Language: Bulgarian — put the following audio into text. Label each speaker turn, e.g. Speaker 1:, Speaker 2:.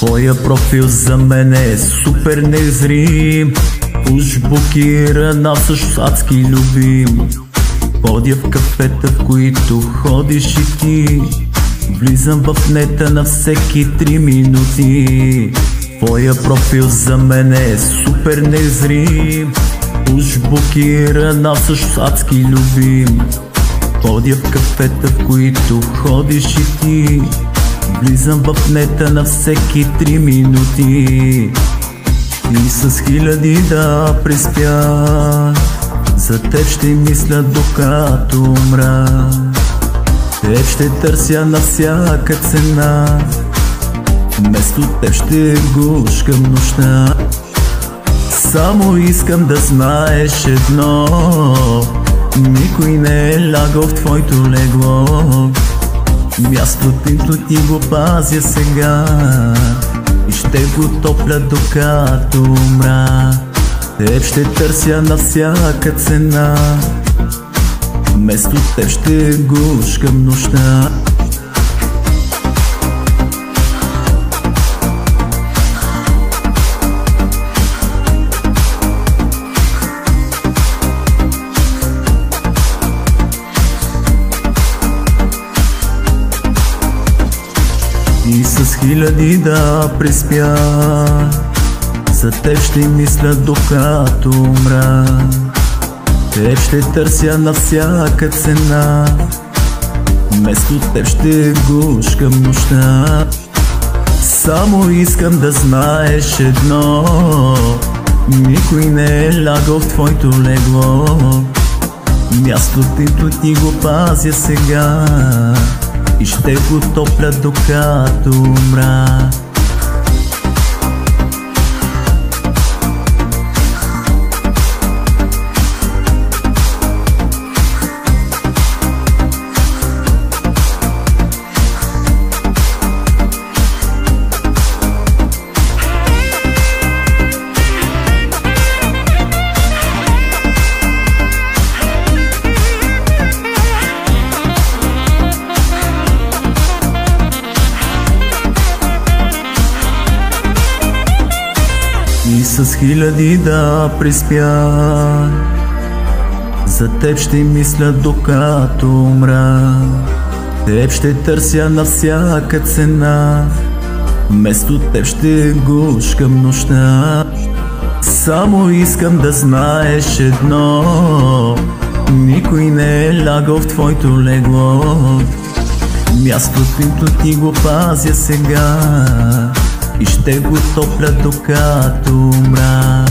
Speaker 1: Твоя профил за мен е супер незрим. Уж блокиран, а всъщност адски любим. Ходя в кафета, в които ходиш и ти. Влизам в нета на всеки 3 минути. Твоя профил за мен е супер незрим. Уж блокиран, а всъщност адски любим. Ходя в кафета, в които ходиш и ти. Влизам в нета на всеки 3 минути. И с хиляди да преспя, за теб ще мисля докато умра. Теб ще търся на всяка цена, вместо теб ще гушкам нощта. Само искам да знаеш едно: никой не е лягал в твоето легло. Мястото ти го пазя сега и ще го топля докато умра. Теб ще търся на всяка цена, вместо теб ще гушкам нощта. И с хиляди да преспя, за теб ще мисля докато умра. Теб ще търся на всяка цена, вместо теб ще гушкам нощта. Само искам да знаеш едно: никой не е лягал в твоето легло. Мястото ти го пазя сега и ще го топля докато умра. И с хиляди да преспя, за теб ще мисля докато умра. Теб ще търся на всяка цена, вместо теб ще гушкам нощта. Само искам да знаеш едно: никой не е лягал в твоето легло. Мястото ти го пазя сега и ще го топля докато умра.